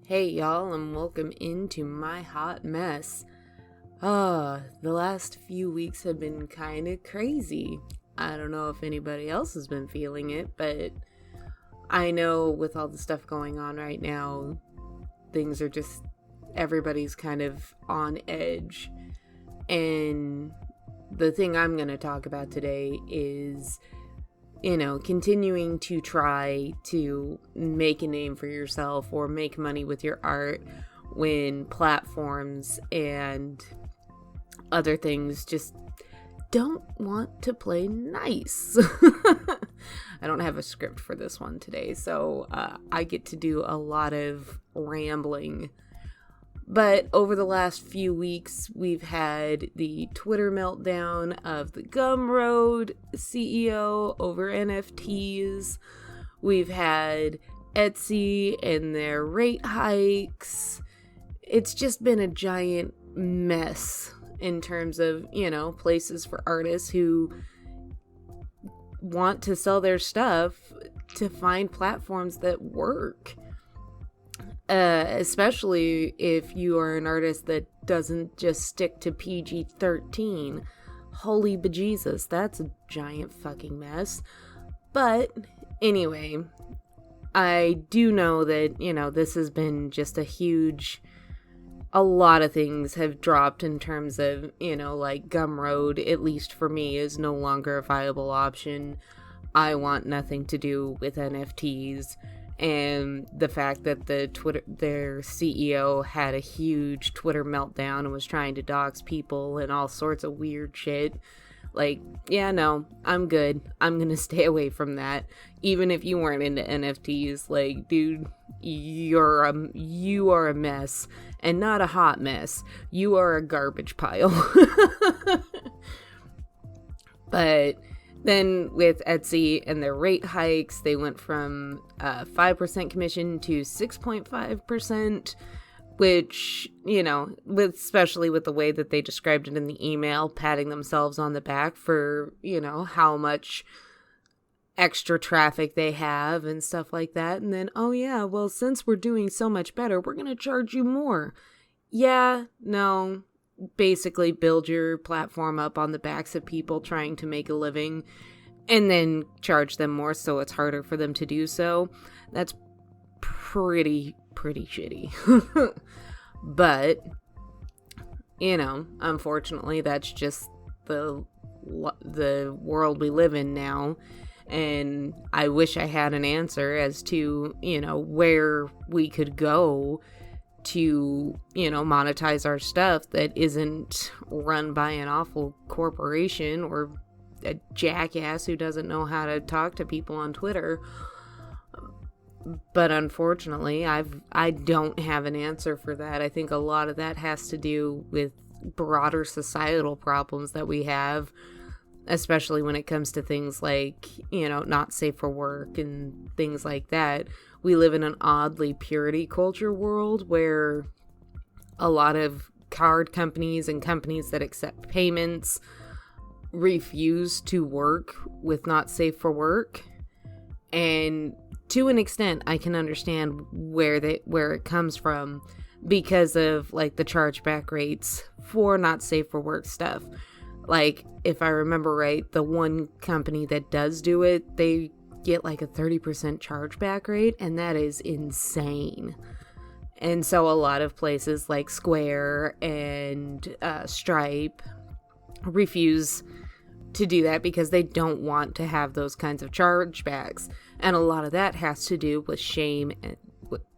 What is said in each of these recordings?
Hey y'all, and welcome into my hot mess. The last few weeks have been kind of crazy. I don't know if anybody else has been feeling it, but I know with all the stuff going on right now, things are just, everybody's kind of on edge. And the thing I'm going to talk about today is continuing to try to make a name for yourself or make money with your art when platforms and other things just don't want to play nice. I don't have a script for this one today, so I get to do a lot of rambling. But over the last few weeks, we've had the Twitter meltdown of the Gumroad CEO over NFTs. We've had Etsy and their rate hikes. It's just been a giant mess in terms of, places for artists who want to sell their stuff to find platforms that work. Especially if you are an artist that doesn't just stick to PG-13. Holy bejesus, that's a giant fucking mess. But anyway, I do know that, this has been just a lot of things have dropped in terms of, like Gumroad, at least for me, is no longer a viable option. I want nothing to do with NFTs. And the fact that their CEO had a huge Twitter meltdown and was trying to dox people and all sorts of weird shit. Like, yeah, no, I'm good. I'm gonna stay away from that. Even if you weren't into NFTs, like, dude, you are a mess. And not a hot mess. You are a garbage pile. But then with Etsy and their rate hikes, they went from 5% commission to 6.5%, which, especially with the way that they described it in the email, patting themselves on the back for, how much extra traffic they have and stuff like that. And then, oh yeah, well, since we're doing so much better, we're going to charge you more. Yeah, no. Basically build your platform up on the backs of people trying to make a living and then charge them more so it's harder for them to do so. That's pretty shitty. But, unfortunately, that's just the world we live in now. And I wish I had an answer as to, where we could go to, monetize our stuff that isn't run by an awful corporation or a jackass who doesn't know how to talk to people on Twitter. But unfortunately, I don't have an answer for that. I think a lot of that has to do with broader societal problems that we have, especially when it comes to things like, not safe for work and things like that. We live in an oddly purity culture world where a lot of card companies and companies that accept payments refuse to work with not safe for work. And to an extent, I can understand where it comes from because of like the chargeback rates for not safe for work stuff. Like, if I remember right, the one company that does do it, they get like a 30% chargeback rate, and that is insane. And so a lot of places like Square and Stripe refuse to do that because they don't want to have those kinds of chargebacks. And a lot of that has to do with shame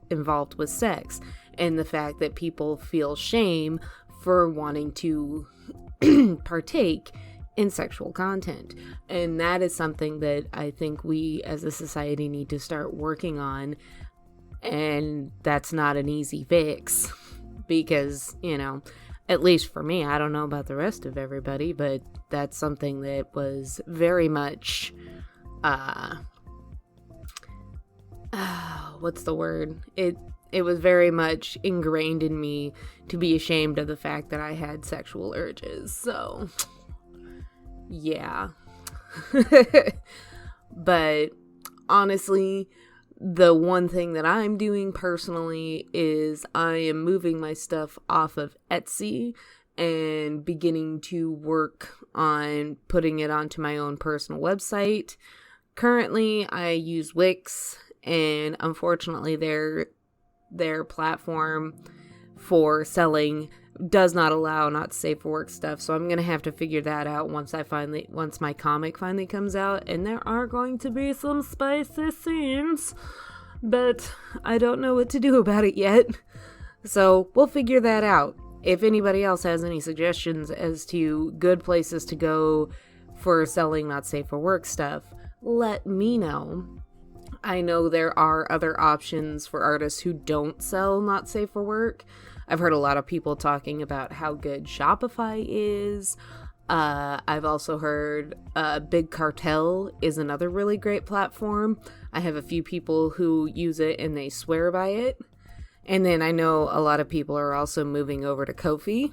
involved with sex and the fact that people feel shame for wanting to partake in sexual content. And that is something that I think we as a society need to start working on. And that's not an easy fix because, at least for me, I don't know about the rest of everybody, but that's something that was very much, what's the word? It was very much ingrained in me to be ashamed of the fact that I had sexual urges. So, yeah. But honestly, The one thing that I'm doing personally is I am moving my stuff off of Etsy and beginning to work on putting it onto my own personal website. Currently, I use Wix, and unfortunately their platform for selling does not allow not safe for work stuff, so I'm gonna have to figure that out once my comic finally comes out, and there are going to be some spicy scenes, but I don't know what to do about it yet, so we'll figure that out. If anybody else has any suggestions as to good places to go for selling not safe for work stuff, let me know. I know there are other options for artists who don't sell not safe for work. I've heard a lot of people talking about how good Shopify is. I've also heard Big Cartel is another really great platform. I have a few people who use it and they swear by it. And then I know a lot of people are also moving over to Ko-fi.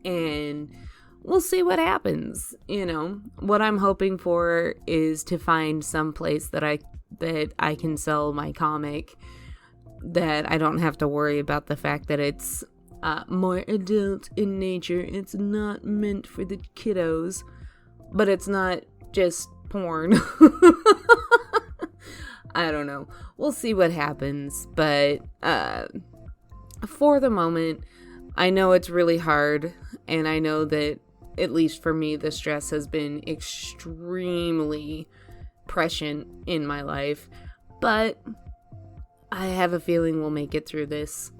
And we'll see what happens. You know, what I'm hoping for is to find some place that I can sell my comic, that I don't have to worry about the fact that it's more adult in nature. It's not meant for the kiddos, but it's not just porn. I don't know. We'll see what happens, but for the moment, I know it's really hard, and I know that, at least for me, the stress has been extremely prescient in my life, but I have a feeling we'll make it through this.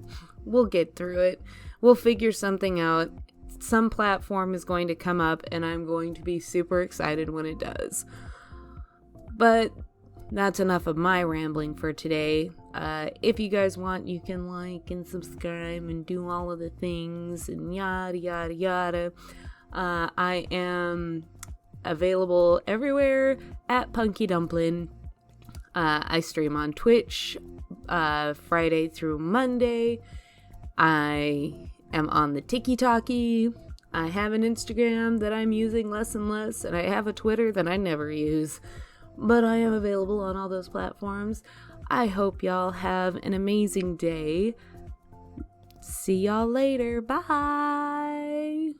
We'll get through it. We'll figure something out. Some platform is going to come up, and I'm going to be super excited when it does. But that's enough of my rambling for today. If you guys want, you can like and subscribe and do all of the things and yada, yada, yada. I am available everywhere at punkydumplin. I stream on Twitch Friday through Monday. I am on the TikTok. I have an Instagram that I'm using less and less, and I have a Twitter that I never use. But I am available on all those platforms. I hope y'all have an amazing day. See y'all later. Bye.